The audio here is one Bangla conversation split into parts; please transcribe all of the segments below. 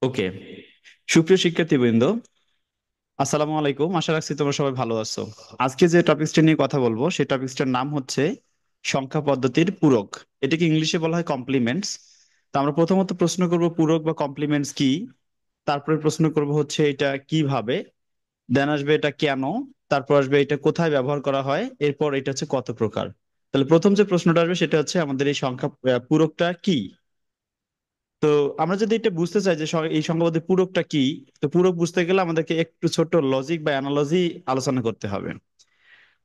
ওকে। সুপ্রিয় শিক্ষার্থীবৃন্দ, আসসালামু আলাইকুম। আশা রাখছি তোমরা সবাই ভালো আছো। আজকে যে টপিকসটা নিয়ে কথা বলবো সেই টপিকসটার নাম হচ্ছে সংখ্যা পদ্ধতির পূরক। এটাকে ইংলিশে বলা হয় কমপ্লিমেন্টস। তো আমরা প্রথমত প্রশ্ন করব পূরক বা কমপ্লিমেন্টস কি, তারপরে প্রশ্ন করব হচ্ছে এটা কিভাবে, দেন আসবে এটা কেন, তারপর আসবে এটা কোথায় ব্যবহার করা হয়, এরপর এটা হচ্ছে কত প্রকার। তাহলে প্রথম যে প্রশ্নটা আসবে সেটা হচ্ছে আমাদের এই সংখ্যা পূরকটা কি। তো আমরা যদি এটা বুঝতে চাই যে এই সংখ্যাপদের পূরকটা কি, তো পূরক বুঝতে গেলে আমাদেরকে একটু ছোট লজিক বা অ্যানালজি আলোচনা করতে হবে।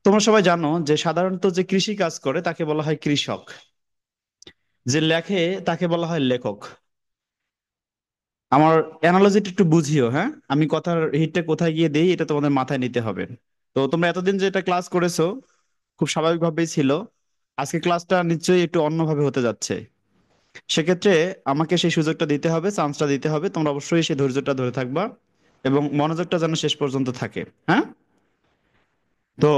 তোমরা সবাই জানো যে সাধারণত যে কৃষি কাজ করে তাকে বলা হয় কৃষক, যে লেখে তাকে বলা হয় লেখক। আমার অ্যানালজিটা একটু বুঝিও, হ্যাঁ? আমি কথার হিটটা কোথায় গিয়ে দেই এটা তোমাদের মাথায় নিতে হবে। তো তোমরা এতদিন যে এটা ক্লাস করেছো খুব স্বাভাবিকভাবেই ছিল। আজকে ক্লাসটা নিশ্চয়ই একটু অন্যভাবে হতে যাচ্ছে। সেক্ষেত্রে আমাকে সেই সুযোগটা দিতে হবে, চান্সটা দিতে হবে। তোমরা অবশ্যই সেই ধৈর্যটা ধরে থাকবা এবং মনোযোগটা যেন শেষ পর্যন্ত থাকে। হ্যাঁ? তো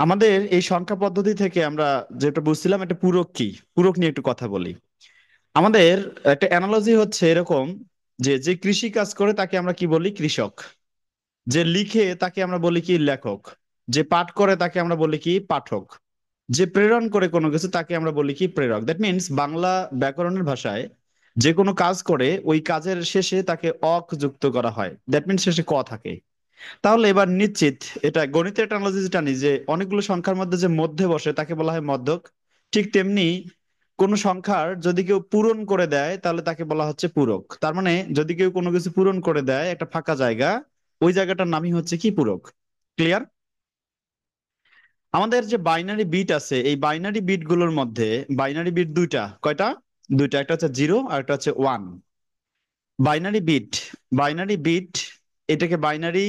আমাদের এই সংখ্যা পদ্ধতি থেকে আমরা যেটা বুঝছিলাম এটা পূরক কি, পূরক নিয়ে একটু কথা বলি। আমাদের একটা অ্যানালজি হচ্ছে এরকম যে যে কৃষি কাজ করে তাকে আমরা কি বলি? কৃষক। যে লিখে তাকে আমরা বলি কি? লেখক। যে পাঠ করে তাকে আমরা বলি কি? পাঠক। যে প্রেরণ করে কোনো কিছু তাকে আমরা বলি কি? প্রেরক। দ্যাট মিনস বাংলা ব্যাকরণের ভাষায় যে কোনো কাজ করে ওই কাজের শেষে তাকে অক যুক্ত করা হয়, দ্যাট মিনস শেষে ক থাকে। তাহলে এবার নিশ্চিত এটা গণিতের একটা analogy যেটা জানি যে অনেকগুলো সংখ্যার মধ্যে যে মধ্যে বসে তাকে বলা হয় মধ্যক। ঠিক তেমনি কোন সংখ্যার যদি কেউ পূরণ করে দেয় তাহলে তাকে বলা হচ্ছে পূরক। তার মানে যদি কেউ কোনো কিছু পূরণ করে দেয় একটা ফাঁকা জায়গা, ওই জায়গাটার নামই হচ্ছে কি? পূরক। ক্লিয়ার? আমাদের যে বাইনারি বিট আছে এই বাইনারি বিট গুলোর মধ্যে বাইনারি বিট দুইটা, কয়টা? দুইটা, একটা হচ্ছে জিরো আর একটা হচ্ছে one. Binary bit, binary bit, এটাকে বাইনারি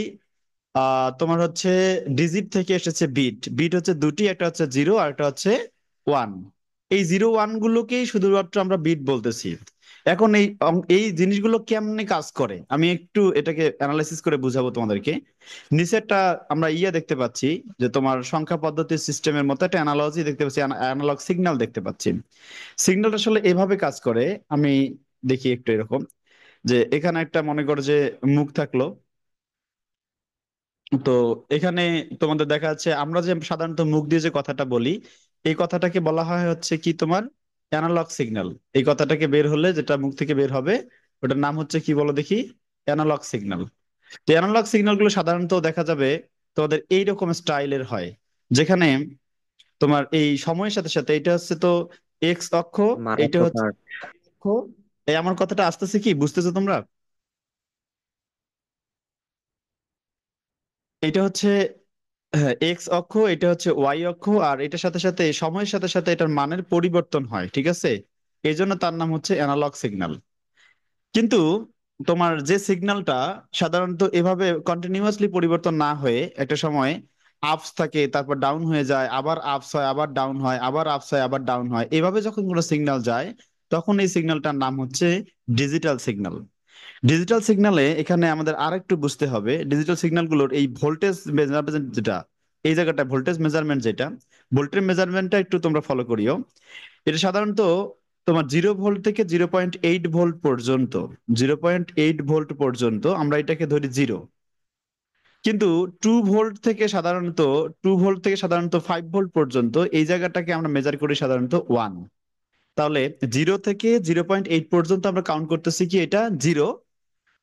তোমার হচ্ছে ডিজিট থেকে এসেছে বিট। বিট হচ্ছে দুটি, একটা হচ্ছে জিরো আর একটা হচ্ছে ওয়ান। এই জিরো ওয়ান গুলোকেই শুধুমাত্র আমরা বিট বলতেছি। এখন এই জিনিসগুলো কেমনে কাজ করে আমি একটু এটাকে অ্যানালাইসিস করে বুঝাবো তোমাদেরকে। নিচেরটা আমরা দেখতে পাচ্ছি যে তোমার সংখ্যা পদ্ধতির সিস্টেমের মতো একটা অ্যানালজি দেখতে পাচ্ছি, অ্যানালগ সিগন্যাল দেখতে পাচ্ছি। সিগন্যালটা আসলে এভাবে কাজ করে। আমি দেখি একটু এরকম যে এখানে একটা মনে করো যে মুখ থাকলো। তো এখানে তোমাদের দেখা যাচ্ছে আমরা যে সাধারণত মুখ দিয়ে যে কথাটা বলি এই কথাটাকে বলা হয় হচ্ছে কি তোমার অ্যানালগ সিগন্যাল। এই কথাটাকে বের হলে যেটা মুখ থেকে বের হবে ওটার নাম হচ্ছে কি বলো দেখি? Analog signal. তো অ্যানালগ সিগন্যাল গুলো সাধারণত দেখা যাবে তোমাদের এইরকম স্টাইলের হয়, যেখানে তোমার এই সময়ের সাথে সাথে এটা হচ্ছে তো এক্স অক্ষ, এইটা মারাত্মক হচ্ছে আর্ট। অক্ষ। এই আমার কথাটা আসতেছে কি? বুঝতেছো তোমরা? এটা হচ্ছে এক্স অক্ষ, এটা হচ্ছে ওয়াই অক্ষ, আর এটার সাথে সাথে সময়ের সাথে সাথে এটার মানের পরিবর্তন হয়, ঠিক আছে? এই জন্য তার নাম হচ্ছে অ্যানালগ সিগন্যাল। কিন্তু তোমার যে সিগন্যালটা সাধারণত এভাবে কন্টিনিউয়াসলি পরিবর্তন না হয়ে একটা সময় আপস থাকে, তারপর ডাউন হয়ে যায়, আবার আপস হয়, আবার ডাউন হয়, আবার আপস হয়, আবার ডাউন হয়, এভাবে যখন কোনো সিগন্যাল যায় তখন এই সিগন্যালটার নাম হচ্ছে ডিজিটাল সিগন্যাল। ডিজিটাল সিগন্যালে এখানে আমাদের আরেকটু বুঝতে হবে ডিজিটাল সিগন্যালগুলোর এই ভোল্টেজ মেজারমেন্ট যেটা, এই জায়গাটা ভোল্টেজ মেজারমেন্ট যেটা, ভোল্টেজ মেজারমেন্টটা একটু তোমরা ফলো করিও। এটা সাধারণত তোমার 0 ভোল্ট থেকে 0.8 ভোল্ট পর্যন্ত, 0.8 ভোল্ট পর্যন্ত আমরা এটাকে ধরি জিরো। কিন্তু টু ভোল্ট থেকে সাধারণত 5 ভোল্ট পর্যন্ত এই জায়গাটাকে আমরা মেজার করি সাধারণত ওয়ান। তাহলে 0 থেকে 0.8 পর্যন্ত আমরা কাউন্ট করতেছি কি? এটা জিরো।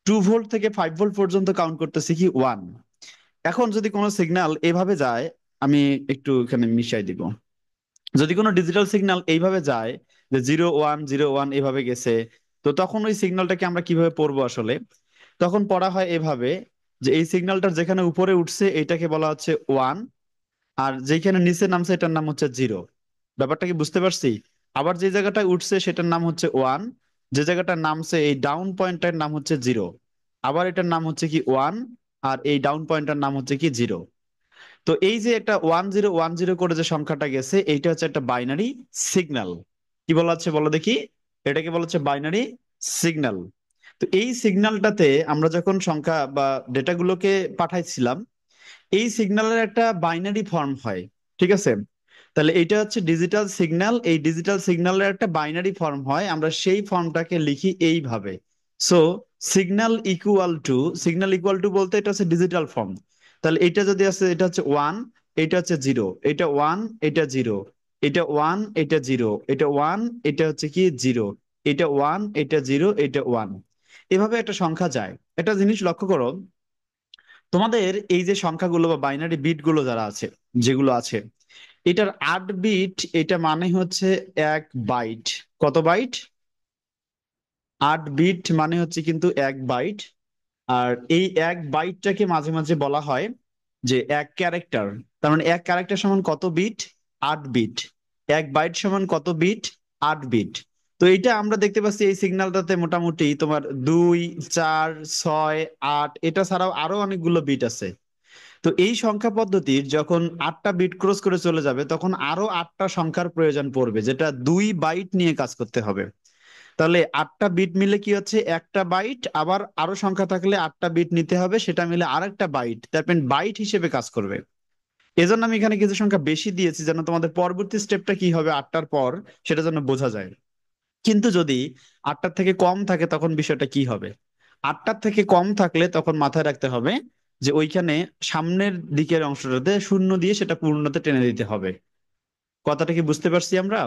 2 ভোল্ট থেকে 5 ভোল্ট পর্যন্ত কাউন্ট করতেছি কি? ওয়ান। এখন যদি কোনো সিগন্যাল এভাবে যায়, আমি একটু এখানে মিশাই দিব। যদি কোনো ডিজিটাল সিগন্যাল এইভাবে যায় যে 0 1 0 1 এভাবে গেছে, তো তখন ওই সিগন্যালটাকে আমরা কিভাবে পড়বো আসলে? তখন পড়া হয় এভাবে যে এই সিগন্যালটার যেখানে উপরে উঠছে এটাকে বলা হচ্ছে ওয়ান, আর যেখানে নিচে নামছে এটার নাম হচ্ছে জিরো। ব্যাপারটা কি বুঝতে পারছি? আবার যে জায়গাটায় উঠছে সেটার নাম হচ্ছে ওয়ান, যে জায়গাটার নামছে এই ডাউন পয়েন্টটার নাম হচ্ছে জিরো। আবার এটার নাম হচ্ছে কি? ওয়ান। আর এই ডাউন পয়েন্টটার নাম হচ্ছে কি? জিরো। তো এই যে একটা 1010 করে যে সংখ্যাটা গেছে এইটা হচ্ছে একটা বাইনারি সিগন্যাল। কি বলা হচ্ছে বলো দেখি? এটাকে বলা হচ্ছে বাইনারি সিগন্যাল। তো এই সিগন্যালটাতে আমরা যখন সংখ্যা বা ডেটাগুলোকে পাঠাইছিলাম এই সিগন্যালের একটা বাইনারি ফর্ম হয়, ঠিক আছে? তাহলে এটা হচ্ছে ডিজিটাল সিগন্যাল, এই ডিজিটাল সিগন্যালের একটা বাইনারি ফর্ম হয়, আমরা সেই ফর্মটাকে লিখি এইভাবে। সো সিগন্যাল ইকুয়াল টু বলতে এটা হচ্ছে ডিজিটাল ফর্ম। তাহলে এটা যদি আছে, এটা হচ্ছে ওয়ান, এটা হচ্ছে জিরো, এটা ওয়ান, এটা জিরো, এটা ওয়ান, এটা জিরো, এটা ওয়ান, এটা হচ্ছে কি জিরো, এটা ওয়ান, এটা জিরো, এটা ওয়ান। এভাবে একটা সংখ্যা যায়। একটা জিনিস লক্ষ্য করো, তোমাদের এই যে সংখ্যাগুলো বা বাইনারি বিট গুলো যারা আছে, যেগুলো আছে, এটার 8 বিট, এটা মানে হচ্ছে 1 বাইট। কত বাইট? 8 বিট মানে হচ্ছে কিন্তু 1 বাইট। আর এই 1 বাইটটাকে মাঝে মাঝে বলা হয় যে 1 ক্যারেক্টার। তার মানে 1 ক্যারেক্টার সমান কত বিট? 8 বিট। 1 বাইট সমান কত বিট? 8 বিট। তো এটা আমরা দেখতে পাচ্ছি এই সিগন্যালটাতে মোটামুটি তোমার 2, 4, 6, 8, এটা ছাড়াও আরো অনেকগুলো বিট আছে। তো এই সংখ্যা পদ্ধতির যখন 8টা বিট ক্রস করে চলে যাবে, তখন আরো 8টা সংখ্যার প্রয়োজন পড়বে, যেটা 2 বাইট নিয়ে কাজ করতে হবে। তাহলে 8টা বিট মিলে কি হচ্ছে? একটা বাইট। আবার আরো সংখ্যা থাকলে 8টা বিট নিতে হবে, সেটা মিলে আরেকটা বাইট। দ্যাট মিন বাইট হিসেবে কাজ করবে। এজন্য আমি এখানে কিছু সংখ্যা বেশি দিয়েছি, যেন তোমাদের পরবর্তী স্টেপটা কি হবে 8টার পর, সেটা যেন বোঝা যায়। কিন্তু যদি 8টার থেকে কম থাকে, তখন বিষয়টা কি হবে? 8টার থেকে কম থাকলে তখন মাথায় রাখতে হবে যে ওইখানে সামনের দিকের অংশটাতে শূন্য দিয়ে সেটা পূর্ণতে টেনে দিতে হবে। কথাটা কি বুঝতে পারছি আমরা?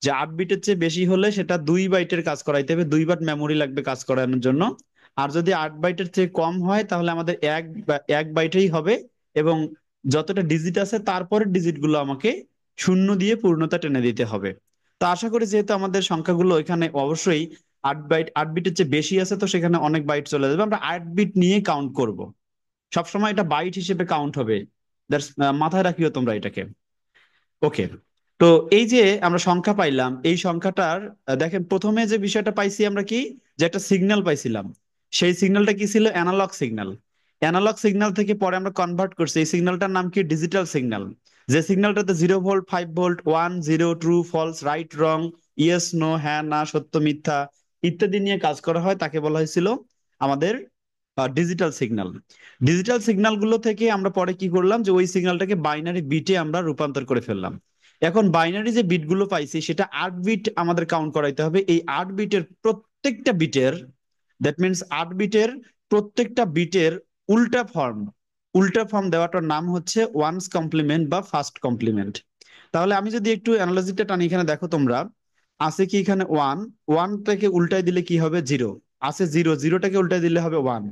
যে 8 বিটের চেয়ে বেশি হলে সেটা 2 বাইটের কাজ করাইতে হবে, 2 বার মেমোরি লাগবে কাজ করানোর জন্য। আর যদি 8 বাইটের চেয়ে কম হয়, তাহলে আমাদের 1 বাইটেই হবে। এবং যতটা ডিজিট আছে তারপরের ডিজিট গুলো আমাকে শূন্য দিয়ে পূর্ণতা টেনে দিতে হবে। তো আশা করি যেহেতু আমাদের সংখ্যাগুলো এখানে অবশ্যই 8 বিটের চেয়ে বেশি আছে, তো সেখানে অনেক বাইট চলে যাবে, আমরা 8 বিট নিয়ে কাউন্ট করব। সবসময় এটা বাইট হিসেবে কাউন্ট হবে। মাথায় রাখিও তোমরা এটাকে। ওকে। তো এই যে আমরা সংখ্যা পাইলাম, এই সংখ্যাটার দেখেন প্রথমে যে বিষয়টা পাইছি আমরা কি, যে একটা সিগন্যাল পাইছিলাম। সেই সিগন্যালটা কি ছিল? Analog signal. অ্যানালগ সিগন্যাল থেকে পরে আমরা কনভার্ট করছি, এই সিগন্যালটার নাম কি? Digital signal. যে সিগন্যালটাতে 0 volt, 5 volt, 1, 0, true, false, right, wrong, yes, no, হ্যাঁ, না, সত্য, মিথ্যা ইত্যাদি নিয়ে কাজ করা হয়, তাকে বলা হয়েছিল আমাদের ডিজিটাল সিগন্যাল। ডিজিটাল সিগন্যাল গুলো থেকে আমরা পরে কি করলাম, যে ওই সিগন্যালটাকে বাইনারি বিটে আমরা রূপান্তর করে ফেললাম। এখন বাইনারি যে বিট গুলো পাইছি, সেটা 8 বিট আমাদের কাউন্ট করাইতে হবে। এই 8 বিটের প্রত্যেকটা বিটের, দ্যাট মিনস 8 বিটের প্রত্যেকটা বিটের উল্টা ফর্ম, উল্টা ফর্ম দেওয়াটার নাম হচ্ছে ওয়ান্স কমপ্লিমেন্ট বা ফার্স্ট কমপ্লিমেন্ট। তাহলে আমি যদি একটু অ্যানালজিটা টানি, এখানে দেখো তোমরা, আছে কি এখানে ওয়ান, ওয়ানটাকে উল্টাই দিলে কি হবে? জিরো। আছে জিরো, জিরোটাকে উল্টাই দিলে হবে ওয়ান।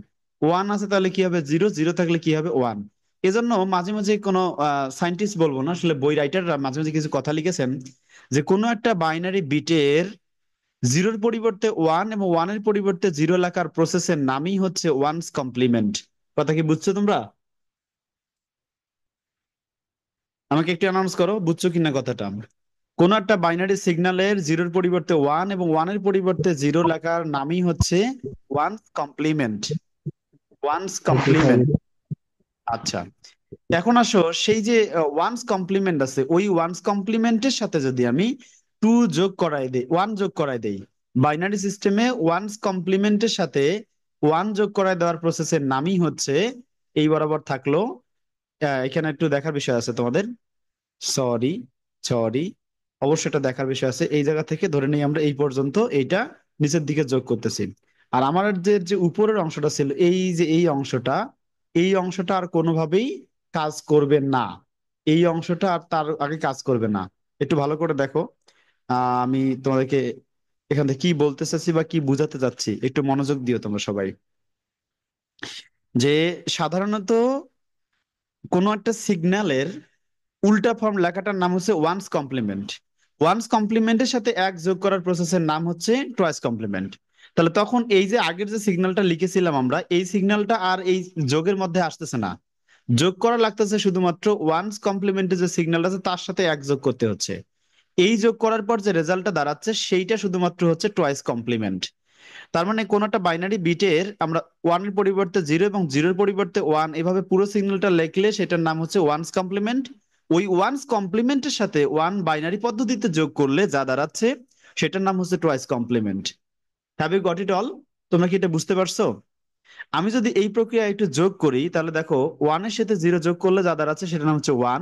ওয়ান আছে, তাহলে কি হবে? জিরো, জিরো থাকলে কি হবে? ওয়ান। এজন্য মাঝে মাঝে কোনো সায়েন্টিস্ট বলবো না, আসলে বই রাইটাররা মাঝে মাঝে কিছু কথা লিখেছেন, যে কোনো একটা বাইনারি বিটের জিরোর পরিবর্তে ওয়ান এবং ওয়ানের পরিবর্তে জিরো লেখার প্রসেসের নামই হচ্ছে ওয়ান্স কমপ্লিমেন্ট। কথা কি বুঝছো তোমরা? আমাকে একটু অ্যানাউন্স করো, বুঝছো কিনা কথাটা। কোন একটা বাইনারি সিগন্যালের জিরোর পরিবর্তে ওয়ান এবং ওয়ানের পরিবর্তে জিরো লেখার নামই হচ্ছে ওয়ান্স কমপ্লিমেন্ট। ওয়ান্স জি স্যার। কমপ্লিমেন্ট। আচ্ছা, এখন আসো, সেই যে ওয়ান্স কমপ্লিমেন্ট আছে, ওই ওয়ান্স কমপ্লিমেন্টের সাথে যদি আমি টু যোগ করাই দেই, ওয়ান যোগ করাই দেই, বাইনারি সিস্টেমে ওয়ান্স কমপ্লিমেন্টের সাথে ওয়ান যোগ করাই দেওয়ার প্রসেসের নামই হচ্ছে, এই বরাবর থাকলো। এখানে একটু দেখার বিষয় আছে তোমাদের। সরি, সরি, অবশ্যই এটা দেখার বিষয় আছে। এই জায়গা থেকে ধরে নিই আমরা এই পর্যন্ত এইটা নিচের দিকে যোগ করতেছি। আর আমার যে যে উপরের অংশটা ছিল, এই যে এই অংশটা, এই অংশটা আর কোনোভাবেই কাজ করবে না। এই অংশটা আর তার আগে কাজ করবে না। একটু ভালো করে দেখো। আমি তোমাদেরকে এখান থেকে কি বলতে চাচ্ছি বা কি বুঝাতে চাচ্ছি, একটু মনোযোগ দিও তোমরা সবাই। যে সাধারণত কোনো একটা সিগন্যালের উল্টা ফর্ম লেখাটার নাম হচ্ছে ওয়ান্স কমপ্লিমেন্ট। ওয়ান্স কমপ্লিমেন্টের সাথে এক যোগ করার প্রসেসের নাম হচ্ছে টয়েস কমপ্লিমেন্ট। তাহলে তখন এই যে আগের যে সিগন্যালটা লিখেছিলাম আমরা, এই সিগন্যালটা আর এই যোগের মধ্যে আসতেছে না। যোগ করা লাগতেছে শুধুমাত্র ওয়ান্স কমপ্লিমেন্টের যে সিগন্যালটা আছে তার সাথে এক যোগ করতে হচ্ছে। এই যোগ করার পর যে রেজাল্টটা দাঁড়াচ্ছে, সেইটা শুধুমাত্র হচ্ছে টয়েস কমপ্লিমেন্ট। তার মানে কোন একটা বাইনারি বিটের আমরা ওয়ানের পরিবর্তে জিরো এবং জিরোর পরিবর্তে ওয়ান, এভাবে পুরো সিগন্যালটা লিখলে সেটার নাম হচ্ছে ওয়ান্স কমপ্লিমেন্ট। ওই ওয়ান্স কমপ্লিমেন্টের সাথে ওয়ান বাইনারি পদ্ধতিতে যোগ করলে যা দাঁড়াচ্ছে, সেটার নাম হচ্ছে twice complement. Have you got it all? তোমরা কি এটা বুঝতে পারছো? আমি যদি এই প্রক্রিয়া একটু যোগ করি, তাহলে দেখো ওয়ানের সাথে জিরো যোগ করলে যা দাঁড়াচ্ছে সেটার নাম হচ্ছে ওয়ান।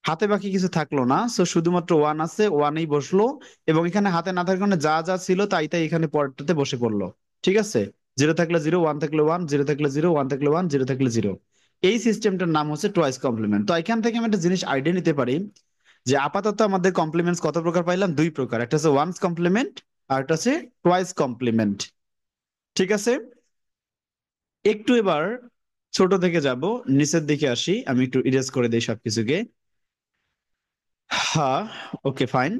হাতে বাকি কিছু থাকলো না, সো শুধুমাত্র ওয়ান আছে, ওয়ানেই বসলো। এবং এখানে হাতে না থাকার কারণে যা যা ছিল তাই তাই এখানে পরেরটাতে বসে পড়লো। ঠিক আছে? জিরো থাকলে জিরো, ওয়ান থাকলে ওয়ান, জিরো থাকলে জিরো, ওয়ান থাকলে ওয়ান, জিরো থাকলে জিরো। এই সিস্টেমটার নাম হচ্ছে টয়েস কমপ্লিমেন্ট। তো এখান থেকে আমি একটা জিনিস আইডিয়া নিতে পারি যে আপাতত আমাদের কমপ্লিমেন্টস কত প্রকার পাইলাম? দুই প্রকার, একটা হচ্ছে ওয়ান্স কমপ্লিমেন্ট আর একটা হচ্ছে টয়েস কমপ্লিমেন্ট। ঠিক আছে, একটু এবার ছোট থেকে যাব, নিচের দিকে আসি, আমি একটু ইরেজ করে দিই সবকিছুকে। হ্যাঁ, ওকে ফাইন।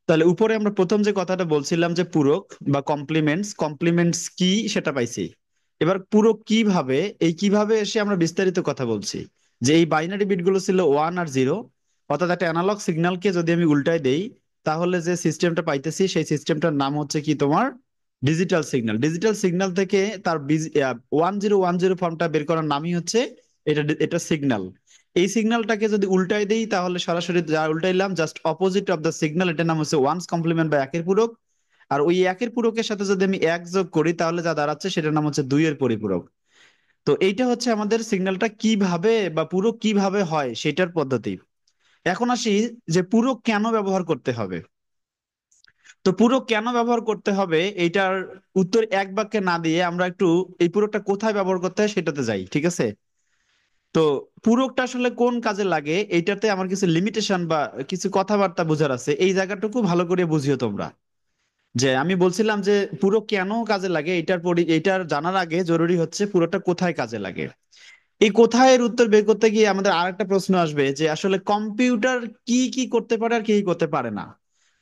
তাহলে উপরে আমরা প্রথম যে কথাটা বলছিলাম যে পূরক বা কমপ্লিমেন্টস, কমপ্লিমেন্টস কি সেটা পাইছি। এবার পূরক কিভাবে, এই কিভাবে এসে আমরা বিস্তারিত কথা বলছি যে এই বাইনারি বিট গুলো ছিল ওয়ান আর জিরো, অর্থাৎ একটা অ্যানালগ সিগন্যালকে যদি আমি উল্টাই দেই তাহলে যে সিস্টেমটা পাইতেছি সেই সিস্টেমটার নাম হচ্ছে কি তোমার ডিজিটাল সিগন্যাল। ডিজিটাল সিগন্যাল থেকে তার 1010 ফর্মটা বের করার নামই হচ্ছে এটা, এটা সিগন্যাল। এই সিগন্যালটাকে যদি উল্টাই দেই তাহলে সরাসরি যা উল্টাইলাম just opposite of the signal, এটার নাম হচ্ছে ওয়ান্স কমপ্লিমেন্ট বা একের পূরক। আর ওই একের পূরকের সাথে যদি আমি এক যোগ করি তাহলে যা দাঁড়াচ্ছে সেটার নাম হচ্ছে দুইয়ের পরিপূরক। তো এইটা হচ্ছে আমাদের সিগন্যালটা কিভাবে বা পূরক কিভাবে হয় সেটার পদ্ধতি। এখন আসি যে পূরক কেন ব্যবহার করতে হবে। তো পূরক কেন ব্যবহার করতে হবে এইটার উত্তর এক বাক্যে না দিয়ে আমরা একটু এই পূরকটা কোথায় ব্যবহার করতে হয় সেটাতে যাই, ঠিক আছে? তো পূরকটা আসলে কোন কাজে লাগে এইটাতে আমার কিছু লিমিটেশন বা কিছু কথাবার্তা বোঝার আছে, এই জায়গাটুকু ভালো করে বুঝিও তোমরা। যে আমি বলছিলাম যে পূরক কেন কাজে লাগে এইটার জানার আগে জরুরি হচ্ছে পুরোটা কোথায় কাজে লাগে। এই কোথায় এর উত্তর বের করতে গিয়ে আমাদের আরেকটা প্রশ্ন আসবে যে আসলে কম্পিউটার কি কি করতে পারে আর কি কি করতে পারে না।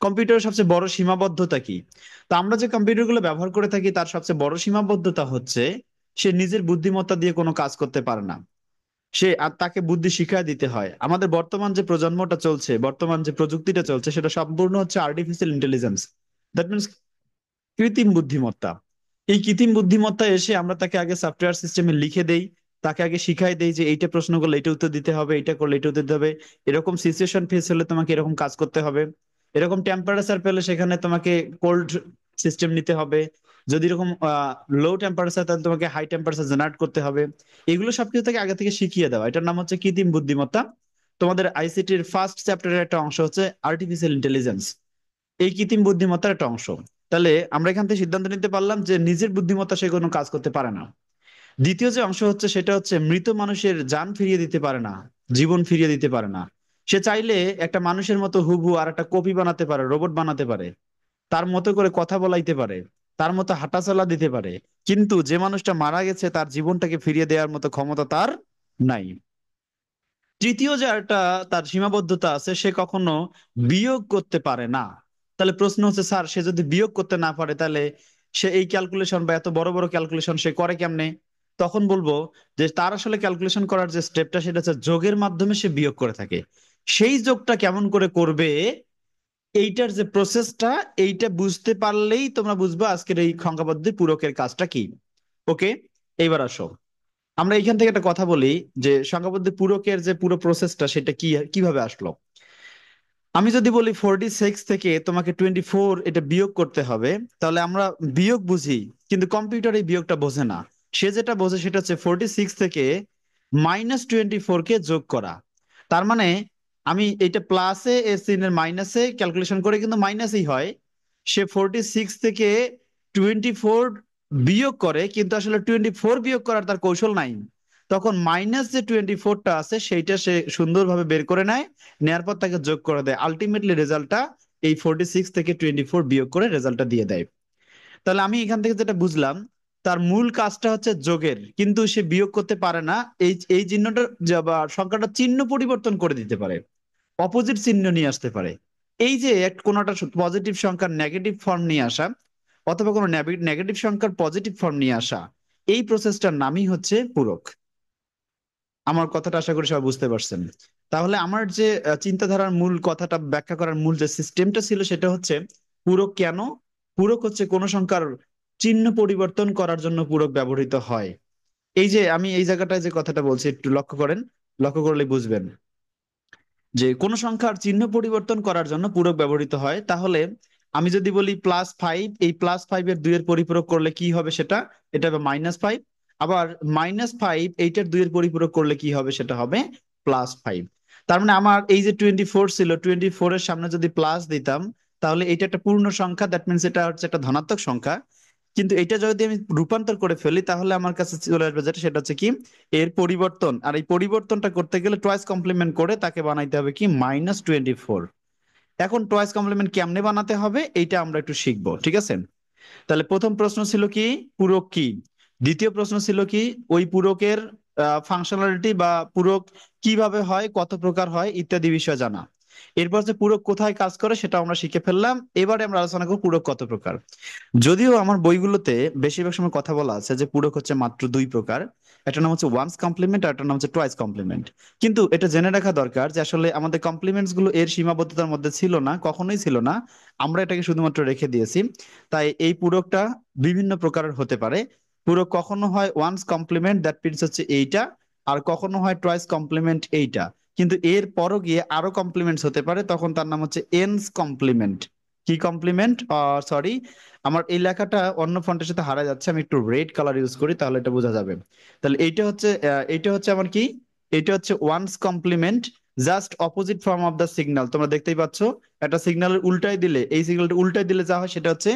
কম্পিউটারের সবচেয়ে বড় সীমাবদ্ধতা কি? তো আমরা যে কম্পিউটার গুলো ব্যবহার করে থাকি তার সবচেয়ে বড় সীমাবদ্ধতা হচ্ছে সে নিজের বুদ্ধিমত্তা দিয়ে কোনো কাজ করতে পারে না। সে আর তাকে বুদ্ধি শিখায় দিতে হয়। আমাদের বর্তমান যে প্রজন্মটা চলছে, বর্তমান যে প্রযুক্তিটা চলছে সেটা সম্পূর্ণ হচ্ছে আর্টিফিশিয়াল ইন্টেলিজেন্স, দ্যাট মিনস কৃত্রিম বুদ্ধিমত্তা। এই কৃত্রিম বুদ্ধিমত্তা এসে আমরা তাকে আগে সফটওয়্যার সিস্টেমে লিখে দেই, তাকে আগে শিখাই দেই যে এইটা প্রশ্ন করলে এটা উত্তর দিতে হবে, এটা করলে এটা উত্তর দিতে হবে, এরকম সিচুয়েশন ফেস হলে তোমাকে এরকম কাজ করতে হবে, এরকম টেম্পারেচার পেলে সেখানে তোমাকে কোল্ড সিস্টেম নিতে হবে, যদি এরকম লো টেম্পারেচার তাহলে তোমাকে হাই টেম্পারেচার জেনারেট করতে হবে। এগুলো সবকিছু থেকে আগে থেকে শিখিয়ে দেওয়া, এটার নাম হচ্ছে কৃত্রিম বুদ্ধিমত্তা। তোমাদের আইসিটির ফার্স্ট চ্যাপ্টারের একটা অংশ হচ্ছে আর্টিফিশিয়াল ইন্টেলিজেন্স, এই কৃত্রিম বুদ্ধিমত্তার একটা অংশ। তাহলে আমরা এখান থেকে সিদ্ধান্ত নিতে পারলাম যে নিজের বুদ্ধিমত্তা সে কোনো কাজ করতে পারে না। দ্বিতীয় যে অংশ হচ্ছে সেটা হচ্ছে মৃত মানুষের জান ফিরিয়ে দিতে পারে না, জীবন ফিরিয়ে দিতে পারে না। সে চাইলে একটা মানুষের মতো হুবহু আর একটা কপি বানাতে পারে, রোবট বানাতে পারে, তার মতো করে কথা বলাইতে পারে, তার মতো হাঁটাচলা দিতে পারে, কিন্তু যে মানুষটা মারা গেছে তার জীবনটাকে ফিরিয়ে দেওয়ার মতো ক্ষমতা তার নাই। তৃতীয় যে একটা তার সীমাবদ্ধতা আছে, সে কখনো বিয়োগ করতে পারে না। তাহলে প্রশ্ন হচ্ছে স্যার সে যদি বিয়োগ করতে না পারে তাহলে সে এই ক্যালকুলেশন বা এত বড় বড় ক্যালকুলেশন সে করে কেমনে? তখন বলবো যে তার আসলে ক্যালকুলেশন করার যে স্টেপটা সেটা হচ্ছে যোগের মাধ্যমে সে বিয়োগ করে থাকে। সেই যোগটা কেমন করে করবে এইটার যে প্রসেসটা, এইটা বুঝতে পারলেই তোমরা বুঝবে আজকের এই সংখ্যাপদ্ধতি পূরকের কাজটা কি। ওকে, এইবার আসো আমরা এইখান থেকে একটা কথা বলি যে সংখ্যাপদ্ধতি পূরকের যে পুরো প্রসেসটা সেটা কি কিভাবে আসলো। আমি যদি বলি 46 থেকে তোমাকে 24 এটা বিয়োগ করতে হবে, তাহলে আমরা বিয়োগ বুঝি কিন্তু কম্পিউটার এই বিয়োগটা বোঝে না। সে যেটা বোঝে সেটা হচ্ছে 46 থেকে -24 কে যোগ করা। তার মানে আমি এটা প্লাসে এর চিহ্নের মাইনাসে ক্যালকুলেশন করে কিন্তু মাইনাসই হয়। সে 46 থেকে 24 বিয়োগ করে কিন্তু আসলে 24 বিয়োগ করার তার কৌশল নাই। তখন মাইনাস যে 24টা আছে সেইটা সে সুন্দরভাবে বের করে নেয়, নেয়ার পর তাকে যোগ করে দেয়, আলটিমেটলি রেজাল্টটা এই 46 থেকে 24 বিয়োগ করে রেজাল্টটা দিয়ে দেয়। তাহলে আমি এখান থেকে যেটা বুঝলাম তার মূল কাজটা হচ্ছে যোগের, কিন্তু সে বিয়োগ করতে পারে না। এই এই চিহ্নটা বা সংখ্যাটা চিহ্ন পরিবর্তন করে দিতে পারে, অপোজিট চিহ্ন নিয়ে আসতে পারে। এই যে এক কোনোটা পজিটিভ সংখ্যার নেগেটিভ ফর্ম নিয়ে আসা অথবা কোনো নেগেটিভ সংখ্যার পজিটিভ ফর্ম নিয়ে আসা, এই প্রসেসটার নামই হচ্ছে পূরক। আমার কথাটা আশা করি সবাই বুঝতে পারছেন। তাহলে আমার যে চিন্তাধারার মূল কথাটা ব্যাখ্যা করার মূল যে সিস্টেমটা ছিল সেটা হচ্ছে পূরক কেন। পূরক হচ্ছে কোন সংখ্যার চিহ্ন পরিবর্তন করার জন্য পূরক ব্যবহৃত হয়। এই যে আমি এই জায়গাটায় যে কথাটা বলছি একটু লক্ষ্য করেন, লক্ষ্য করলে বুঝবেন যে কোন সংখ্যার চিহ্ন পরিবর্তন করার জন্য পূরক ব্যবহৃত হয়। তাহলে আমি যদি বলি +5, এই +5 এর 2 এর পরিপূরক করলে কি হবে সেটা, এটা হবে -5। আবার -5 এইটার 2 এর পরিপূরক করলে কি হবে সেটা হবে +5। তার মানে আমার এই যে 24 ছিল, 24 এর সামনে যদি প্লাস দিতাম তাহলে এটা একটা পূর্ণ সংখ্যা, দ্যাট মিনস এটা হচ্ছে একটা ধনাত্মক সংখ্যা। কিন্তু এটা যদি আমি রূপান্তর করে ফেলি তাহলে আমার কাছে চলে আসবে যেটা, সেটা হচ্ছে কি এর পরিবর্তন। আর এই পরিবর্তনটা করতে গেলে টয়েস কমপ্লিমেন্ট করে তাকে বানাইতে হবে কি -24। এখন টয়েস কমপ্লিমেন্ট কেমনে বানাতে হবে এইটা আমরা একটু শিখবো, ঠিক আছে? তাহলে প্রথম প্রশ্ন ছিল কি পূরক কি, দ্বিতীয় প্রশ্ন ছিল কি ওই পূরকের ফাংশনালিটি বা পূরক কিভাবে হয়, কত প্রকার হয় ইত্যাদি বিষয় জানা। এরপর যে পূরক কোথায় কাজ করে সেটা আমরা শিখে ফেললাম। এবারে আমরা আলোচনা করব পূরক কত প্রকার। যদিও আমার বইগুলোতে বেশিরভাগ সময় কথা বলা আছে যে পূরক হচ্ছে মাত্র দুই প্রকার, একটা নাম হচ্ছে ওয়ান্স কমপ্লিমেন্ট আর একটা নাম হচ্ছে টয়েস কমপ্লিমেন্ট। কিন্তু এটা জেনে রাখা দরকার যে আসলে আমাদের কমপ্লিমেন্টস গুলো এর সীমাবদ্ধতার মধ্যে ছিল না, কখনোই ছিল না। আমরা এটাকে শুধুমাত্র রেখে দিয়েছি। তাই এই পূরকটা বিভিন্ন প্রকারের হতে পারে। পূরক কখনো হয় ওয়ান্স কমপ্লিমেন্ট, দ্যাট মিনস হচ্ছে এইটা, আর কখনো হয় টয়েস কমপ্লিমেন্ট এইটা। কিন্তু এর পরও গিয়ে আরো কমপ্লিমেন্টস হতে পারে, তখন তার নাম হচ্ছে এনস কমপ্লিমেন্ট। কি কমপ্লিমেন্ট, সরি, আমার এই লেখাটা অন্য ফন্টের সাথে হারা যাচ্ছে, আমি একটু রেড কালার ইউজ করি তাহলে এটা বোঝা যাবে। তাহলে এইটা হচ্ছে আমার কি, এটা হচ্ছে ones complement, just opposite form of the signal. তোমরা দেখতেই পাচ্ছ একটা সিগন্যালের উল্টাই দিলে, এই সিগন্যালটা উল্টাই দিলে যা হয় সেটা হচ্ছে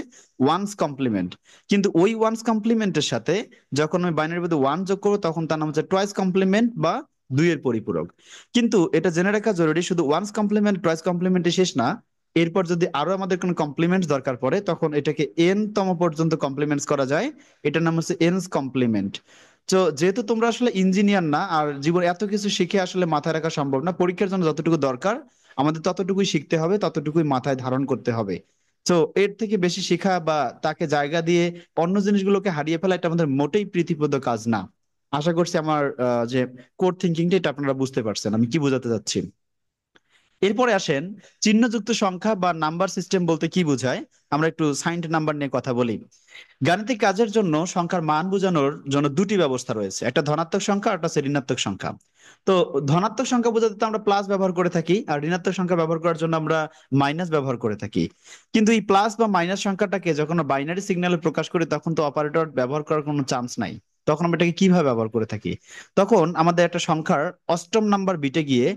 ওয়ান্স কমপ্লিমেন্ট। কিন্তু ওই ওয়ান্স কমপ্লিমেন্টের সাথে যখন আমি বাইনারির মধ্যে ওয়ান যোগ করবো তখন তার নাম হচ্ছে টয়েস কমপ্লিমেন্ট বা দুইয়ের পরিপূরক। কিন্তু এটা জেনে রাখা জরুরি, শুধু ওয়ান্স কমপ্লিমেন্ট টয়েস কমপ্লিমেন্টে শেষ না। এরপর যদি আরো আমাদের কোনো কমপ্লিমেন্টস দরকার পড়ে তখন এটাকে এন তম পর্যন্ত কমপ্লিমেন্টস করা যায়। এটার নাম হচ্ছে এনস কমপ্লিমেন্ট। তো যেহেতু তোমরা আসলে ইঞ্জিনিয়ার না আর জীবন এত কিছু শিখে আসলে মাথায় রাখা সম্ভব না, পরীক্ষার জন্য যতটুকু দরকার আমাদের ততটুকুই শিখতে হবে, ততটুকুই মাথায় ধারণ করতে হবে। তো এর থেকে বেশি শেখা বা তাকে জায়গা দিয়ে অন্য জিনিসগুলোকে হারিয়ে ফেলা এটা আমাদের মোটেই প্রীতিপ্রদ কাজ না। আশা করছি আমার যে কোর থিঙ্কিংটা এটা আপনারা বুঝতে পারছেন আমি কি বোঝাতে চাচ্ছি। এরপরে আসেন চিহ্নযুক্ত সংখ্যা বা নাম্বার সিস্টেম বলতে কি বোঝায়। আমরা একটু সাইন্ড নাম্বার নিয়ে কথা বলি। গাণিতিক কাজের জন্য সংখ্যার মান বোঝানোর জন্য দুটি ব্যবস্থা রয়েছে, একটা ধনাত্মক সংখ্যা আর একটা হচ্ছে ঋণাত্মক সংখ্যা। তো ধনাত্মক সংখ্যা বোঝাতে তো আমরা প্লাস ব্যবহার করে থাকি, আর ঋণাত্মক সংখ্যা ব্যবহার করার জন্য আমরা মাইনাস ব্যবহার করে থাকি। কিন্তু এই প্লাস বা মাইনাস সংখ্যাটাকে যখন বাইনারি সিগন্যালে প্রকাশ করি তখন তো অপারেটর ব্যবহার করার কোনো চান্স নাই। তখন আমরা এটাকে কিভাবে ব্যবহার করে থাকি, তখন আমাদের একটা সংখ্যার অষ্টম নাম্বার বিটে গিয়ে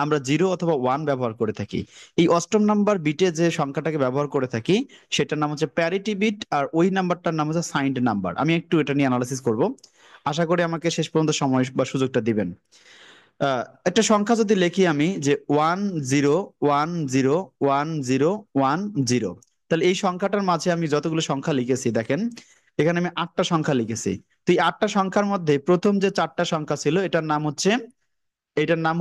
আমরা জিরো অথবা ওয়ান ব্যবহার করে থাকি। এই অষ্টম নাম্বার বিটে যে সংখ্যাটাকে ব্যবহার করে থাকি সেটার নাম হচ্ছে প্যারিটি বিট, আর ওই নাম্বারটার নাম হচ্ছে সাইন্ড নাম্বার। আমি একটু এটা নিয়ে অ্যানালাইসিস করব, আশা করি আমাকে শেষ পর্যন্ত সময় বা সুযোগটা দিবেন। একটা সংখ্যা যদি লিখি আমি যে 10101010, তাহলে এই সংখ্যাটার মাঝে আমি যতগুলো সংখ্যা লিখেছি দেখেন, এখানে আমি আটটা সংখ্যা লিখেছি। তো এই আটটা সংখ্যার মধ্যে প্রথম যে চারটা সংখ্যা ছিল এটার নাম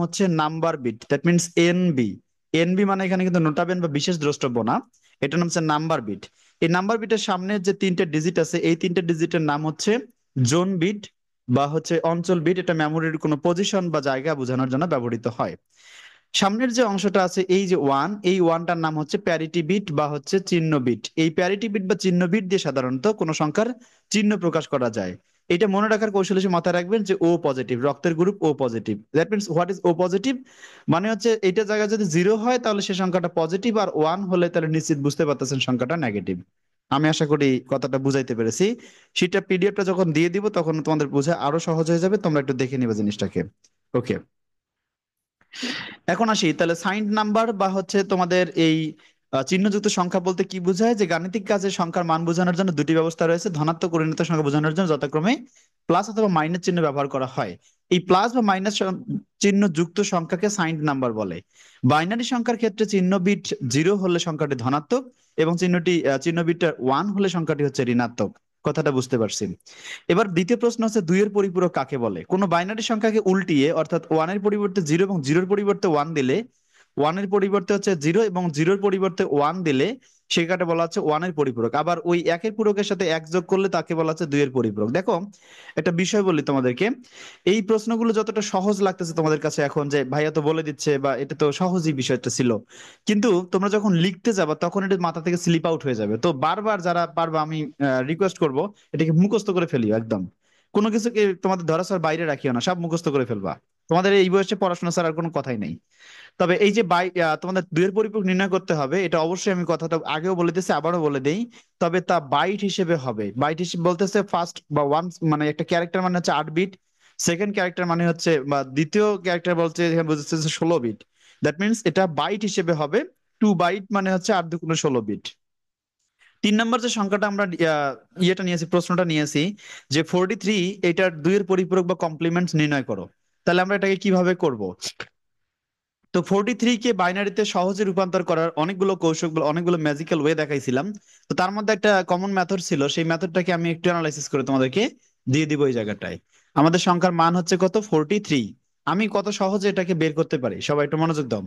হচ্ছে number bit, that means NB. NB মানে এখানে কিন্তু নোটাবেন বা বিশেষ দ্রষ্টব্য না, এটার নাম হচ্ছে নাম্বার বিট। এই নাম্বার বিটের সামনের যে তিনটে ডিজিট আছে এই তিনটে ডিজিটের নাম হচ্ছে জোন বিট বা হচ্ছে অঞ্চল বিট। এটা মেমোরির কোনো পজিশন বা জায়গা বোঝানোর জন্য ব্যবহৃত হয়। সামনের যে অংশটা আছে এই যে ওয়ান, এই ওয়ানটার নাম হচ্ছে প্যারিটি বিট বা হচ্ছে চিহ্ন বিট। এই প্যারিটি বিট বা চিহ্ন বিট দিয়ে সাধারণত কোনো সংখ্যার চিহ্ন প্রকাশ করা যায়। এটা মনে রাখার কৌশল হিসেবে মাথায় রাখবেন যে ও পজিটিভ, রক্তের group O positive. That means what is O positive, মানে হচ্ছে এটা জায়গায় যদি জিরো হয় তাহলে সে সংখ্যাটা পজিটিভ, আর ওয়ান হলে তাহলে নিশ্চিত বুঝতে পারতেছেন সংখ্যাটা নেগেটিভ। আমি আশা করি কথাটা বুঝাইতে পেরেছি। সেটা পিডিএফটা যখন দিয়ে দিব তখন তোমাদের বোঝা আরো সহজ হয়ে যাবে, তোমরা একটু দেখে নিবে জিনিসটাকে। ওকে, এখন আসি তাহলে সাইন্ড নাম্বার বা হচ্ছে তোমাদের এই চিহ্নযুক্ত সংখ্যা বলতে কি বোঝায়, যে গাণিতিক কাজে সংখ্যার মান বোঝানোর জন্য দুটি ব্যবস্থা রয়েছে, ধনাত্মক ও ঋণাত্মক সংখ্যা বোঝানোর জন্য যথাক্রমে প্লাস অথবা মাইনাস চিহ্ন ব্যবহার করা হয়। এই প্লাস বা মাইনাস চিহ্ন যুক্ত সংখ্যাকে সাইন্ড নাম্বার বলে। বাইনারি সংখ্যার ক্ষেত্রে চিহ্ন বিট জিরো হলে সংখ্যাটি ধনাত্মক এবং চিহ্ন বিট ওয়ান হলে সংখ্যাটি হচ্ছে ঋণাত্মক। কথাটা বুঝতে পারছি। এবার দ্বিতীয় প্রশ্ন হচ্ছে দুইয়ের পরিপূরক কাকে বলে। কোনো বাইনারি সংখ্যাকে উল্টিয়ে অর্থাৎ ওয়ানের পরিবর্তে জিরো এবং জিরোর পরিবর্তে ওয়ান দিলে, ওয়ানের পরিবর্তে হচ্ছে জিরো এবং জিরোর পরিবর্তে ওয়ান দিলে সেটাকে বলা হচ্ছে ওয়ানের পরিপূরক। আবার ওই একের পূরকের সাথে এক যোগ করলে তাকে বলা হচ্ছে দুইয়ের পরিপূরক। দেখো একটা বিষয় বলি তোমাদেরকে, এই প্রশ্নগুলো যতটা সহজ লাগতেছে তোমাদের কাছে এখন যে ভাইয়া তো বলে দিচ্ছে বা এটা তো সহজই বিষয়টা ছিল, কিন্তু তোমরা যখন লিখতে যাবা তখন এটা মাথা থেকে স্লিপ আউট হয়ে যাবে। তো বারবার যারা পারবা আমি রিকোয়েস্ট করব এটাকে মুখস্থ করে ফেলিও একদম। কোনো কিছুকে তোমাদের ধরাছোঁয়ার বাইরে রাখিও না, সব মুখস্থ করে ফেলবা। তোমাদের এই বয়সে পড়াশোনা ছাড়া আর কোনো কথাই নেই। তবে এই যে তোমাদের দুইয়ের পরিপূরক নির্ণয় করতে হবে, এটা অবশ্যই আমি কথাটা আগেও বলে দিয়েছি আবারও বলে দেই। তবে তা বাইট হিসেবে হবে। বাইট হিসেবে বলতেছে ফার্স্ট বা ওয়ান, মানে একটা ক্যারেক্টার মানে হচ্ছে 8 বিট, সেকেন্ড ক্যারেক্টার মানে হচ্ছে বা দ্বিতীয় ক্যারেক্টার বলছে এখানে বুঝতেছে 16 বিট। দ্যাট মিনস এটা বাইট হিসেবে হবে। 2 বাইট মানে হচ্ছে 8 দুগুণে 16 বিট। 3 নম্বর যে সংখ্যাটা আমরা ইয়েটা নিয়েছি, প্রশ্নটা নিয়েছি যে 43 এটার দুইয়ের পরিপূরক বা কমপ্লিমেন্ট নির্ণয় করো। তাহলে আমরা এটাকে কিভাবে করব? তো 43 কে বাইনারিতে সহজে রূপান্তর করার অনেকগুলো কৌশল, অনেকগুলো ম্যাজিক্যাল ওয়ে দেখাইছিলাম। তো তার মধ্যে একটা কমন মেথড ছিল, সেই মেথডটাকে আমি একটু অ্যানালাইসিস করে তোমাদেরকে দিয়ে দিব এই জায়গাটায়। আমাদের সংখ্যার মান হচ্ছে কত? 43। আমি কত সহজে এটাকে বের করতে পারি, সবাই একটু মনোযোগ দাও।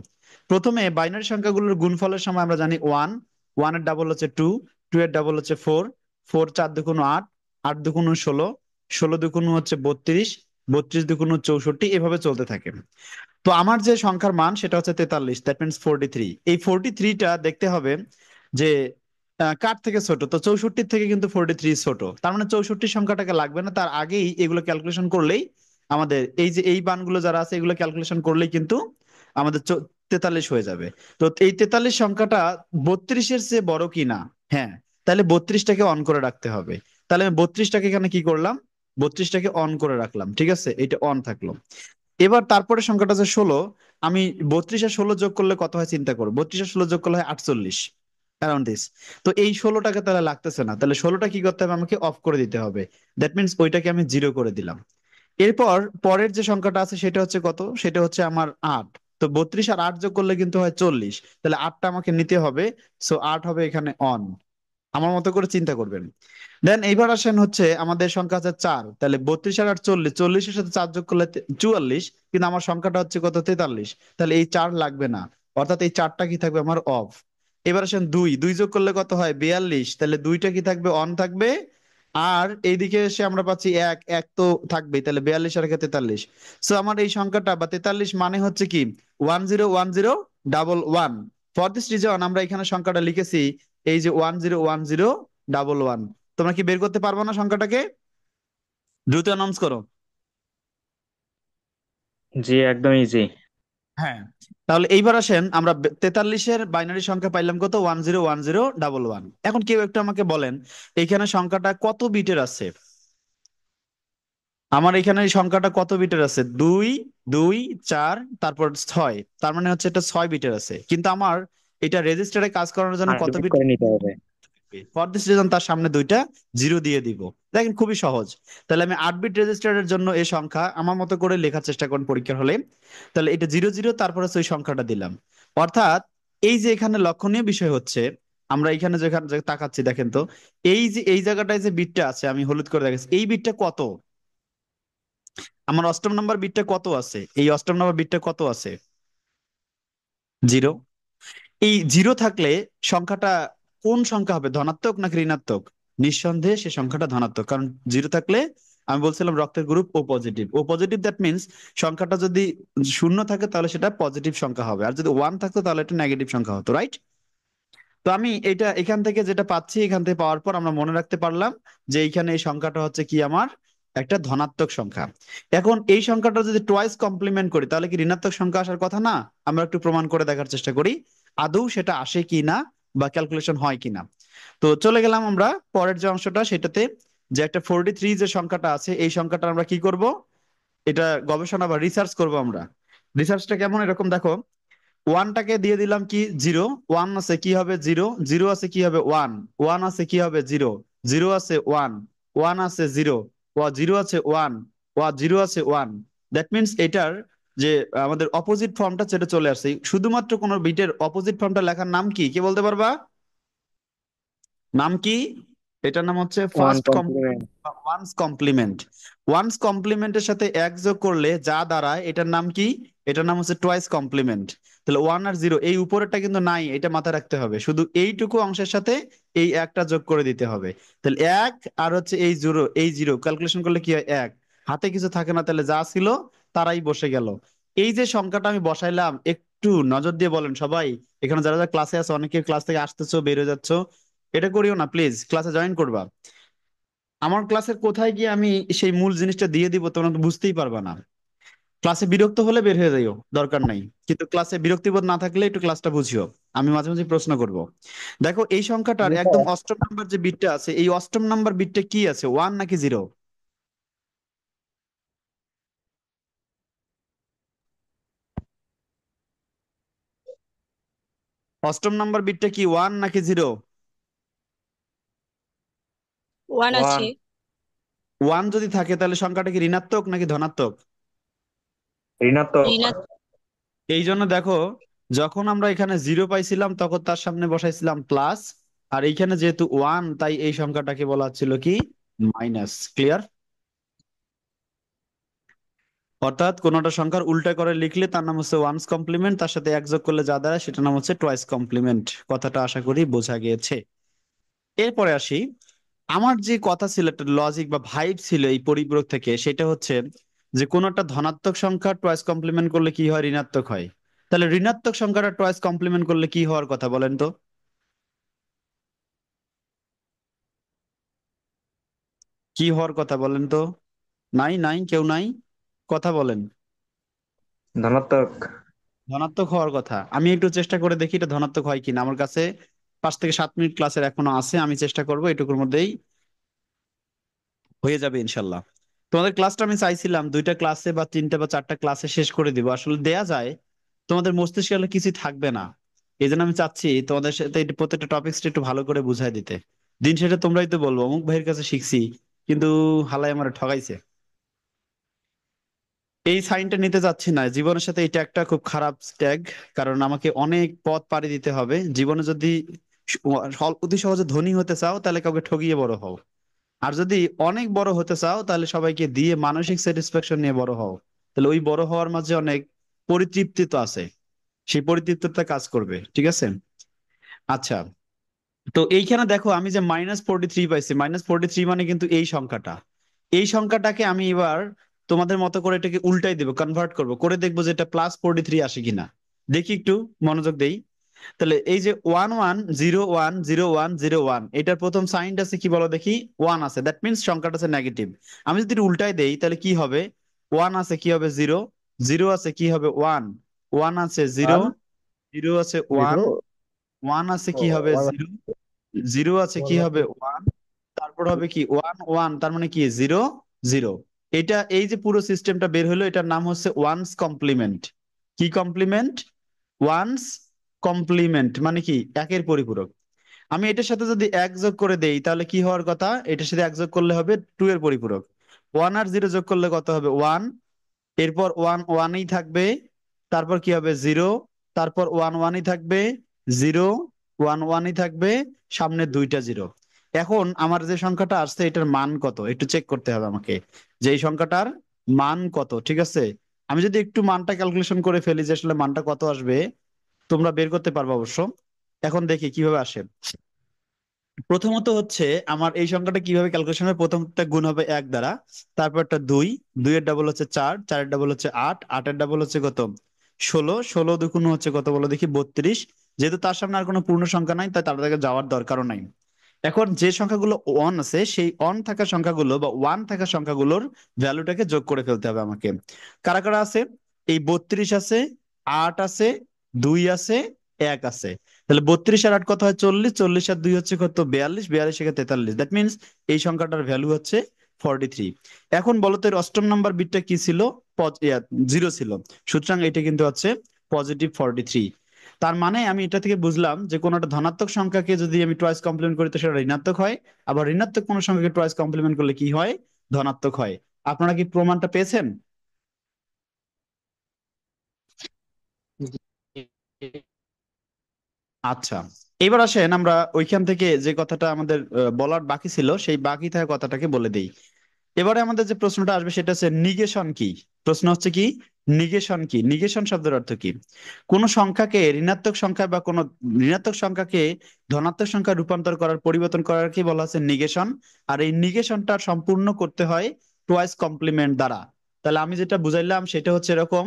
প্রথমে বাইনারি সংখ্যাগুলোর গুণফলের সময় আমরা জানি ওয়ান, ওয়ানের ডাবল হচ্ছে টু, টু এর ডাবল হচ্ছে ফোর, ফোর চার দুগুণ আট, আট দুগুণ 16, 16 দুগুণ হচ্ছে 32, 32 দুগুণ 64, এভাবে চলতে থাকে। তো আমার যে সংখ্যার মান সেটা হচ্ছে 43, দ্যাট মিনস 43। এই 43টা দেখতে হবে যে কার থেকে ছোট। তো 64 থেকে কিন্তু 43 ছোট, তার মানে 64 সংখ্যাটাকে লাগবে না, তার আগেই এগুলো ক্যালকুলেশন করলেই আমাদের এই যে এই মানগুলো যারা আছে এগুলো ক্যালকুলেশন করলেই কিন্তু আমাদের 43 হয়ে যাবে। তো এই 43 সংখ্যাটা 32-এর চেয়ে বড় কি না? হ্যাঁ, তাহলে 32টাকে অন করে রাখতে হবে। তাহলে আমি 32টাকে এখানে কি করলাম? 32টাকে অন করে রাখলাম, ঠিক আছে, এটা অন থাকলো। এবার তারপরে সংখ্যাটা যে 16, আমি 32 আর 16 যোগ করলে কত হয় চিন্তা করো, 32 আর 16 যোগ করলে হয় 48, অ্যারাউন্ড দিস। তো এই 16টাকে তাহলে লাগতেছে না, তাহলে 16টা কি করতে হবে? আমাকে অফ করে দিতে হবে। দ্যাট মিনস ওইটাকে আমি জিরো করে দিলাম। এরপর পরের যে সংখ্যাটা আছে সেটা হচ্ছে কত? সেটা হচ্ছে আমার 8। তো 32 আর 8 যোগ করলে কিন্তু হয় 40, তাহলে 8টা আমাকে নিতে হবে। সো 8 হবে এখানে অন। আমার মতো করে চিন্তা করবেন। দেন এইবার আসেন হচ্ছে আমাদের সংখ্যা আছে 4, তাহলে 32 আর 48, 40-এর সাথে 4 যোগ করলে 44, কিন্তু আমার সংখ্যাটা হচ্ছে কত? 43, তাহলে এই 4 লাগবে না, অর্থাৎ এই 4টা কি থাকবে আমার? অফ। এবার আসেন 2, 2 যোগ করলে কত হয়? 42, তাহলে 2টা কি থাকবে? অন থাকবে। আর এইদিকে এসে আমরা পাচ্ছি এক, এক তো থাকবেই, তাহলে 42 আর 43। সো আমার এই সংখ্যাটা বা 43 মানে হচ্ছে কি 101011। ফর দিস রিজন আমরা এখানে সংখ্যাটা লিখেছি এই যে 101011। তোমরা কি বের করতে পারবো না সংখ্যাটাকে? দ্রুত অ্যানাউন্স করো। জি, একদম ইজি। হ্যাঁ, তাহলে এইবার আসেন আমরা 43-এর বাইনারি সংখ্যা পাইলাম কত? 101011। এখন কেউ একটু আমাকে বলেন এখানে সংখ্যাটা কত বিটের আছে? আমার এখানে এই সংখ্যাটা কত বিটের আছে? 2, 2, 4, তারপর 6, তার মানে হচ্ছে এটা 6 বিটের আছে, কিন্তু আমার এটা রেজিস্টারে কাজ করানোর জন্য আট কত বিট বিট? করে নিতে হবে। ফর দিস রিজন তার সামনে দুইটা জিরো দিয়ে দিব। দেখেন খুবই সহজ। তাহলে আমি 8 বিট রেজিস্টারের জন্য এই সংখ্যা আমার মতো করে লেখার চেষ্টা করুন পরীক্ষার হলে। তাহলে এটা জিরো জিরো, তারপরে ওই সংখ্যাটা দিলাম। অর্থাৎ এই যে এখানে লক্ষণীয় বিষয় হচ্ছে, আমরা এখানে যেখানে যে তাকাচ্ছি দেখেন তো, এই যে এই জায়গাটায় যে বিটটা আছে আমি হলুদ করে দেখাচ্ছি, এই বিটটা কত? আমার অষ্টম নাম্বার বিটটা কত আছে? এই অষ্টম নাম্বার বিটটা কত আছে? জিরো। এই জিরো থাকলে সংখ্যাটা কোন সংখ্যা হবে, ধনাত্মক নাকি ঋণাত্মক? নিঃসন্দেহে সে সংখ্যাটা ধনাত্মক, কারণ জিরো থাকলে আমি বলছিলাম রক্তের group O positive. O positive that means সংখ্যাটা যদি শূন্য থাকে তাহলে সেটা পজিটিভ সংখ্যা হবে, আর যদি ওয়ান থাকতো তাহলে এটা নেগেটিভ সংখ্যা হতো, রাইট? তো আমি এটা এখান থেকে যেটা পাচ্ছি, এখান থেকে পাওয়ার পর আমরা মনে রাখতে পারলাম যে এইখানে এই সংখ্যাটা হচ্ছে কি আমার একটা ধনাত্মক সংখ্যা। এখন এই সংখ্যাটা যদি টোয়াইস কমপ্লিমেন্ট করি তাহলে কি ঋণাত্মক সংখ্যা আসার কথা না? আমরা একটু প্রমাণ করে দেখার চেষ্টা করি আদৌ সেটা আসে কি না বা ক্যালকুলেশন হয় কিনা। তো চলে গেলাম আমরা পরের যে অংশটা সেটাতে, যে একটা 43 যে সংখ্যাটা আছে এই সংখ্যাটা আমরা কি করব? এটা গবেষণা বা রিসার্চ করব আমরা। রিসার্চটা কেমন এরকম দেখো, ওয়ানটাকে দিয়ে দিলাম কি জিরো, ওয়ান আছে কি হবে? জিরো, জিরো আছে কি হবে? ওয়ান, ওয়ান আছে কি হবে? জিরো, জিরো আছে ওয়ান, ওয়ান আছে জিরো, জিরো আছে ওয়ান, জিরো আছে ওয়ান। দ্যাট মিনস এটার যে আমাদের অপোজিট ফর্মটা সেটা চলে আসছে। শুধুমাত্র কোন বিটের অপোজিট ফর্মটা লেখার নাম কি, কে বলতে পারবা? নাম কি? এটার নাম হচ্ছে one first complement. One's complement. One's কমপ্লিমেন্টের সাথে এক যোগ করলে যা দাঁড়ায় এটার নাম কি? এটার নাম হচ্ছে টুয়াইস কমপ্লিমেন্ট। তাহলে ওয়ান আর জিরো এই উপরেরটা কিন্তু নাই, এটা মাথায় রাখতে হবে, শুধু এইটুকু অংশের সাথে এই একটা যোগ করে দিতে হবে। তাহলে এক আর হচ্ছে এই জিরো, এই জিরো ক্যালকুলেশন করলে কি হয়? এক। হাতে কিছু থাকে না, তাহলে যা ছিল তারাই বসে গেল। এই যে সংখ্যাটা আমি বসাইলাম একটু নজর দিয়ে বলেন সবাই, এখানে যারা যারা ক্লাসে আছে, অনেকে ক্লাস থেকে আসতেছো বের হয়ে যাচ্ছ, এটা করিও না প্লিজ, ক্লাসে জয়েন করবা। আমার ক্লাসের কোথায় গিয়ে আমি সেই মূল জিনিসটা দিয়ে দিব তোমরা তো বুঝতেই পারবা না। ক্লাসে বিরক্ত হলে বের হয়ে যাইও, দরকার নাই, কিন্তু ক্লাসে বিরক্তিবোধ না থাকলে একটু ক্লাসটা বুঝিও। আমি মাঝে মাঝে প্রশ্ন করব। দেখো এই সংখ্যাটার জি একদম স্যার। অষ্টম নাম্বার যে বিটটা আছে, এই অষ্টম নাম্বার বিটটা কি আছে, ওয়ান নাকি জিরো? অষ্টম নাম্বার বিটটা কি ওয়ান নাকি জিরো? One one. আছে। ওয়ান যদি থাকে তাহলে সংখ্যাটা কি ঋণাত্মক নাকি ধনাত্মক? ঋণাত্মক। ঋণাত্মক। এই জন্য দেখো, যখন আমরা এখানে জিরো পাইছিলাম তখন তার সামনে বসাইছিলাম প্লাস, আর এইখানে যেহেতু ওয়ান তাই এই সংখ্যাটাকে বলা হচ্ছিল কি মাইনাস। ক্লিয়ার? অর্থাৎ কোনোটা সংখ্যার উল্টা করে লিখলে তার নাম হচ্ছে ওয়ানস কমপ্লিমেন্ট, তার সাথে এক যোগ করলে যা দাঁড়ায় সেটার নাম হচ্ছে টয়েস কমপ্লিমেন্ট। কথাটা আশা করি বোঝা গিয়েছে। এরপরে আসি, আমার যে কথা ছিল, একটা লজিক বা ভাইব ছিল এই পরিপূরক থেকে, সেটা হচ্ছে যে কোন একটা ধনাত্মক সংখ্যা টয়েস কমপ্লিমেন্ট করলে কি হয়? ঋণাত্মক হয়। তাহলে ঋণাত্মক সংখ্যাটা টয়েস কমপ্লিমেন্ট করলে কি হওয়ার কথা বলেন তো? কি হওয়ার কথা বলেন তো? নাই নাই, কেউ নাই, কথা বলেন। ধনাত্মক। ধনাত্মক হওয়ার কথা। আমি একটু চেষ্টা করে দেখি এটা ধনাত্মক হয় কিনা। আমার কাছে 5 থেকে 7 মিনিট ক্লাসের এখনো আছে, আমি চেষ্টা করবো এটুকুর মধ্যেই হয়ে যাবে ইনশাল্লাহ। তোমাদের ক্লাসটা আমি চাইছিলাম 2টা ক্লাসে বা 3টা বা 4টা ক্লাসে শেষ করে দিব, আসলে দেয়া যায় তোমাদের মস্তিষ্কে হলে কিছু থাকবে না। এই জন্য আমি চাচ্ছি তোমাদের সাথে একটু প্রত্যেকটা টপিকসটা একটু ভালো করে বুঝাই দিতে। দিন শেষে তোমরাই তো বলবো অমুক ভাইয়ের কাছে শিখছি, কিন্তু হালাই আমার ঠগাইছে। এই সাইনটা নিতে যাচ্ছি না, জীবনের সাথে এটা একটা খুব খারাপ ট্যাগ। কারণ আমাকে অনেক পথ পাড়ি দিতে হবে জীবনে। যদি অতি সহজে ধনী হতে চাও তাহলে কাউকে ঠগিয়ে বড় হও, আর যদি অনেক বড় হতে চাও তাহলে সবাইকে দিয়ে মানসিক স্যাটিসফ্যাকশন নিয়ে বড় হও। তাহলে ওই বড় হওয়ার মাঝে অনেক পরিতৃপ্তি তো আছে, সেই পরিতৃপ্তিটা কাজ করবে। ঠিক আছে? আচ্ছা, তো এইখানে দেখো আমি যে -43 পাইছি, -43 মানে কিন্তু এই সংখ্যাটা। এই সংখ্যাটাকে আমি এবার তোমাদের মতো করে এটাকে উল্টাই দেবো, কনভার্ট করব, করে দেখবো যে এটা +43 আসে কিনা। দেখি একটু মনোযোগ দেই। তাহলে এই যে 11010101 এটার প্রথম সাইনটা আছে কি বলো দেখি? ওয়ান আছে, দ্যাট মিনস সংখ্যাটা আছে নেগেটিভ। আমি যদি এটা উল্টাই দেই তাহলে কি হবে? ওয়ান আছে কি হবে? জিরো। জিরো আছে কি হবে? ওয়ান। ওয়ান আছে জিরো। ওয়ান। জিরো আছে ওয়ান। জিরো। ওয়ান আছে কি হবে? ওয়ান। জিরো। জিরো আছে কি ওয়ান হবে? আছে। ওয়ান। তারপর হবে কি ওয়ান ওয়ান, তার মানে কি জিরো জিরো। এটা এই যে পুরো সিস্টেমটা বের হলো, এটার নাম হচ্ছে ওয়ানস কমপ্লিমেন্ট। কি কমপ্লিমেন্ট? ওয়ানস কমপ্লিমেন্ট মানে কি একের পরিপূরক। আমি এটার সাথে যদি এক যোগ করে দেই তাহলে কি হওয়ার কথা? এটার সাথে এক যোগ করলে হবে টু এর পরিপূরক। ওয়ান আর জিরো যোগ করলে কত হবে? ওয়ান। এরপর ওয়ান ওয়ানই থাকবে, তারপর কি হবে? জিরো। তারপর ওয়ান ওয়ানই থাকবে, জিরো। ওয়ান ওয়ানই থাকবে, সামনে দুইটা জিরো। এখন আমার যে সংখ্যাটা আসছে এটার মান কত একটু চেক করতে হবে আমাকে, যে এই সংখ্যাটার মান কত। ঠিক আছে? আমি যদি একটু মানটা ক্যালকুলেশন করে ফেলি যে আসলে মানটা কত আসবে, তোমরা বের করতে পারবে অবশ্য। এখন দেখি কিভাবে আসে। প্রথমত হচ্ছে আমার এই সংখ্যাটা কিভাবে ক্যালকুলেশন হবে, প্রথমটা গুণ হবে এক দ্বারা, তারপর একটা দুই, দুইয়ের ডাবল হচ্ছে চার, চারের ডাবল হচ্ছে আট, আটের ডাবল হচ্ছে কত? 16, 16 দুগুণ হচ্ছে কত বলো দেখি? 32। যেহেতু তার সামনে আর কোনো পূর্ণ সংখ্যা নাই তাই তার দিকে যাওয়ার দরকারও নাই। এখন যে সংখ্যাগুলো অন আছে সেই অন থাকা সংখ্যাগুলো বা ওয়ান থাকা সংখ্যাগুলোর ভ্যালুটাকে যোগ করে ফেলতে হবে আমাকে। কারা কারা আছে? এই 32 আছে, আট আছে, দুই আছে, এক আছে। তাহলে 32 আর 8 কত হয়? 40, 40 আর 2 হচ্ছে কত? 42, 42 থেকে 43, দ্যাট মিনস এই সংখ্যাটার ভ্যালু হচ্ছে 43। এখন বলো তো এর অষ্টম নাম্বার বিটটা কি ছিল? জিরো ছিল। সুতরাং এটা কিন্তু হচ্ছে +43। তার মানে আমি এটা থেকে বুঝলাম যে কোনো একটা ধনাত্মক সংখ্যাকে যদি আমি টয়েস কমপ্লিমেন্ট করি তো সেটা ঋণাত্মক হয়, আবার ঋণাত্মক কোনো সংখ্যাকে টয়েস কমপ্লিমেন্ট করলে কি হয়? ধনাত্মক হয়। আপনারা কি প্রমাণটা পেয়েছেন? আচ্ছা, এবার আসেন আমরা ওইখান থেকে যে কথাটা আমাদের বলার বাকি ছিল সেই বাকি থাকা কথাটাকে বলে দেই। এবারে আমাদের যে প্রশ্নটা আসবে সেটা হচ্ছে নিগেশন কি। প্রশ্ন হচ্ছে কি নিগেশন কি? নিগেশন শব্দের অর্থ কি? কোন সংখ্যাকে ঋণাত্মক সংখ্যা বা কোন ঋণাত্মক সংখ্যাকে ধনাত্মক সংখ্যা রূপান্তর করার, পরিবর্তন করার কি বলা হচ্ছে? নিগেশন। আর এই নিগেশনটা সম্পূর্ণ করতে হয় টুয়াইস কমপ্লিমেন্ট দ্বারা। তাহলে আমি যেটা বুঝাইলাম সেটা হচ্ছে এরকম,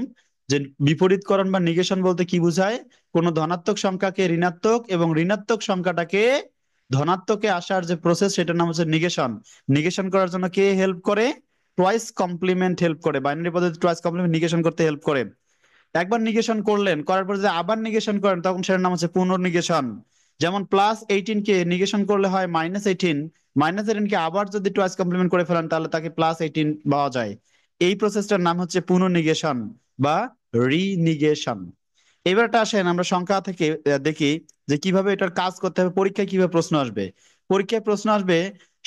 যে বিপরীতকরণ বা নিগেশন বলতে কি বোঝায়? কোন ধনাত্মক সংখ্যাকে ঋণাত্মক এবং ঋণাত্মক সংখ্যাটাকে ধনাত্মকে আসার যে প্রসেস সেটার নাম হচ্ছে নিগেশন। নিগেশন করার জন্য কে হেল্প করে? টুয়াইস কমপ্লিমেন্ট হেল্প করে। বাইনারি পদ্ধতি টুয়াইস কমপ্লিমেন্ট নিগেশন করতে হেল্প করে। একবার নিগেশন করলেন, করার পর যদি আবার নিগেশন করেন তখন সেটার নাম হচ্ছে পুনর্নিগেশন। যেমন +18 কে নিগেশন করলে হয় -18, -18 কে আবার যদি টুয়াইস কমপ্লিমেন্ট করে ফেলেন তাহলে তাকে +18 পাওয়া যায়। এই প্রসেসটার নাম হচ্ছে পুনর্নিগেশন বা রিনিগেশন। এবারটা আসেন আমরা সংখ্যা থেকে দেখি যে কিভাবে এটার কাজ করতে হবে, পরীক্ষায় কিভাবে প্রশ্ন আসবে। পরীক্ষায় প্রশ্ন আসবে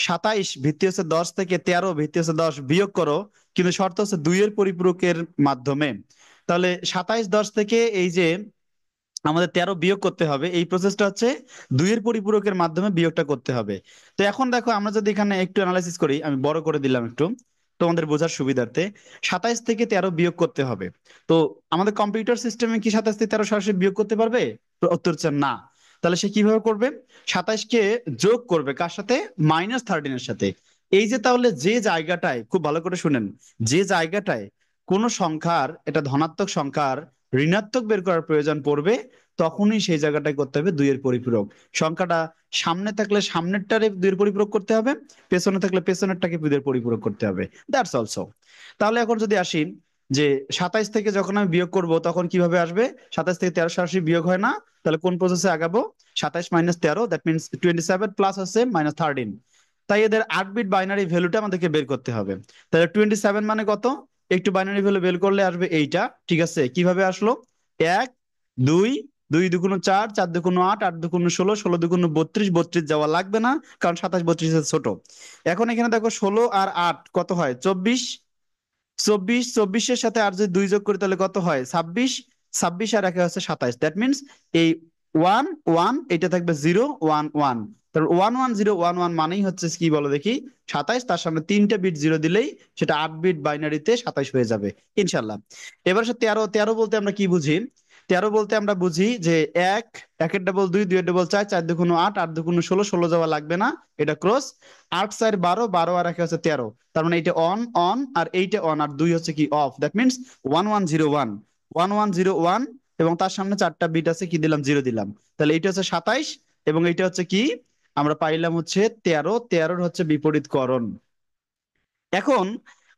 27 ভিত্তি হচ্ছে 10 থেকে 13 ভিত্তি হচ্ছে 10 বিয়োগ করো, কিন্তু শর্ত হচ্ছে 2 এর পরিপূরকের মাধ্যমে। তাহলে 27 10 থেকে এই যে আমাদের 13 বিয়োগ করতে হবে, এই প্রসেসটা হচ্ছে 2 এর পরিপূরকের মাধ্যমে বিয়োগটা করতে হবে। তো এখন দেখো আমরা যদি এখানে একটু অ্যানালাইসিস করি, আমি বড় করে দিলাম একটু তোমাদের বোঝার সুবিধার্থে। 27 থেকে 13 বিয়োগ করতে হবে। তো আমাদের কম্পিউটার সিস্টেমে কি 27 থেকে 13 সরাসরি বিয়োগ করতে পারবে? তো উত্তর হচ্ছে না। তাহলে সে কিভাবে করবে? 27 কে যোগ করবে কার সাথে? -13 এর সাথে। এই যে তাহলে যে জায়গাটায়, খুব ভালো করে শুনেন, যে জায়গাটায় কোন সংখ্যার, এটা ধনাত্মক সংখ্যার ঋণাত্মক বের করার প্রয়োজন পড়বে, তখনই সেই জায়গাটায় করতে হবে 2 এর পরিপূরক। সংখ্যাটা সামনে থাকলে সামনেরটারে 2 এর পরিপূরক করতে হবে, পেছনে থাকলে পেছনেরটাকে 2 এর পরিপূরক করতে হবে। That's also. তাহলে এখন যদি আসি যে 27 থেকে যখন আমি বিয়োগ করব তখন কিভাবে আসবে? 27 থেকে 13 সরাসরি বিয়োগ হয় না। তাহলে কোন প্রসেসে আগাবো? 27 - 13, দ্যাট মিনস 27 প্লাস হচ্ছে -13। তাই এদের 8 বিট বাইনারি ভ্যালুটা আমাদেরকে বের করতে হবে। তাহলে 27 মানে কত? একটু বাইনারি ভ্যালু বের করলে আসবে এইটা। ঠিক আছে, কিভাবে আসলো? 1 2, 2 দুগুণ 4, 4 দুগুণ 8, 8 দুগুণ 16, 16 দুগুণ 32, 32 যাওয়া লাগবে না, কারণ 27 32 এর ছোট। এখন এখানে দেখো 16 আর 8 কত হয়? 24। 24, 24-এর সাথে আর যদি 2 যোগ করি তাহলে কত হয়? 26। 26 আর একে হচ্ছে 27, দ্যাট মিনস এই 1 1 এটা থাকবে 0 1 1। তাহলে 1 1 0 1 1 মানেই হচ্ছে কি বলো দেখি? 27, তার সামনে 3টা বিট 0 দিলেই সেটা 8 বিট বাইনারিতে 27 হয়ে যাবে ইনশাল্লাহ। এবার হচ্ছে 13। 13 বলতে আমরা কি বুঝি? 13 বলতে আমরা বুঝি যে এক, একের ডাবল 2, 2 এর ডাবল 4, 4 দুগুণ 8, 8 দুগুণ 16, 16 যাওয়া লাগবে না, এটা ক্রস। 8 4 12, 12 আর একে হচ্ছে 13। তার মানে এইটা অন অন আর এইটা অন আর 2 হচ্ছে কি অফ, দ্যাট মিনস 1101। 1101 এবং তার সামনে 4টা বিট আছে, কি দিলাম? 0 দিলাম। তাহলে এইটা হচ্ছে 27 এবং এইটা হচ্ছে কি? আমরা পাইলাম হচ্ছে 13। 13-র হচ্ছে বিপরীতকরণ। এখন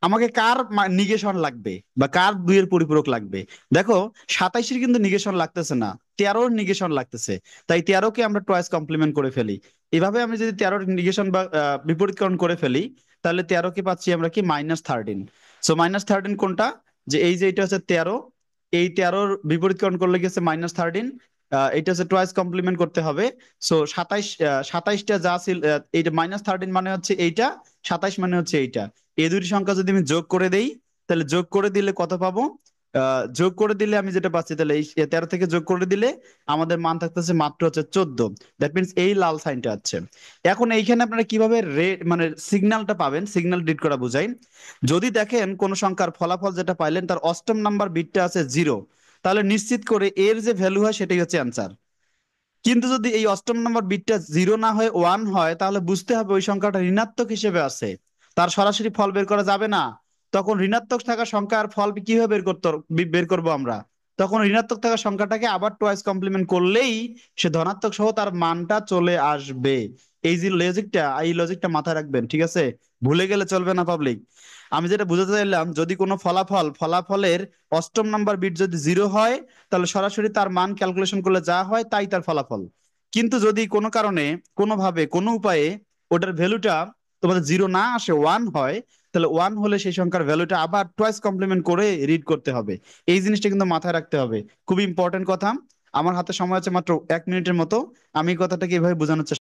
আমাকে কার নিগেশন লাগবে বা কার 2 এর পরিপূরক লাগবে? দেখো 27-এর কিন্তু নিগেশন লাগতেছে না, 13-র নিগেশন লাগতেছে। তাই 13-কে আমরা টয়েস কমপ্লিমেন্ট করে ফেলি। এভাবে আমি যদি 13-র নিগেশন বা বিপরীতকরণ করে ফেলি, তাহলে 13-কে পাচ্ছি আমরা কি? -13। সো -13 কোনটা? যে এই যে এটা হচ্ছে 13, এই 13-র বিপরীতকরণ করলে গেছে -13। এটা হচ্ছে টয়েস কমপ্লিমেন্ট করতে হবে। সো 27, 27টা যা ছিল, এইটা -13 মানে হচ্ছে এইটা, 27 মানে হচ্ছে এইটা। এই দুটি সংখ্যা যদি আমি যোগ করে দেই, তাহলে যোগ করে দিলে কত পাবো? যোগ করে দিলে আমি যেটা পাচ্ছি, তাহলে এই 13 থেকে যোগ করে দিলে আমাদের মান থাকতেছে মাত্র হচ্ছে 14। দ্যাট মিনস এই লাল সাইনটা আছে। এখন এইখানে আপনারা কিভাবে মানে সিগন্যালটা পাবেন? সিগন্যাল রিড করা বোঝাই। যদি দেখেন কোন সংখ্যার ফলাফল যেটা পাইলেন তার অষ্টম নাম্বার বিটটা আছে 0, তাহলে নিশ্চিত করে এর যে ভ্যালু হয় সেটাই হচ্ছে অ্যান্সার। কিন্তু যদি এই অষ্টম নম্বর বিটটা 0 না হয়ে 1 হয়, তাহলে বুঝতে হবে ওই সংখ্যাটা ঋণাত্মক হিসেবে আছে, তার সরাসরি ফল বের করা যাবে না। তখন ঋণাত্মক থাকা সংখ্যার ফল কিভাবে বের করবো আমরা? তখন ঋণাত্মক থাকা সংখ্যাটাকে আবার টয়েস কমপ্লিমেন্ট করলেই সে ধনাত্মক সহ তার মানটা চলে আসবে। এই যে লজিকটা, এই লজিকটা মাথায় রাখবেন, ঠিক আছে? ভুলে গেলে চলবে না পাবলিক। আমি যেটা বুঝাতে চাইলাম, যদি কোনো ফলাফলের অষ্টম নাম্বার বিট যদি 0 হয়, তাহলে সরাসরি তার মান ক্যালকুলেশন করলে যা হয় তাই তার ফলাফল। কিন্তু যদি কোনো কারণে, কোনোভাবে, কোনো উপায়ে ওটার ভ্যালুটা তোমাদের 0 না আসে, 1 হয়, তাহলে 1 হলে সেই সংখ্যার ভ্যালুটা আবার টয়েস কমপ্লিমেন্ট করে রিড করতে হবে। এই জিনিসটা কিন্তু মাথায় রাখতে হবে, খুবই ইম্পর্টেন্ট কথা। আমার হাতে সময় আছে মাত্র 1 মিনিটের মতো। আমি এই কথাটাকে এভাবে বোঝানোর চেষ্টা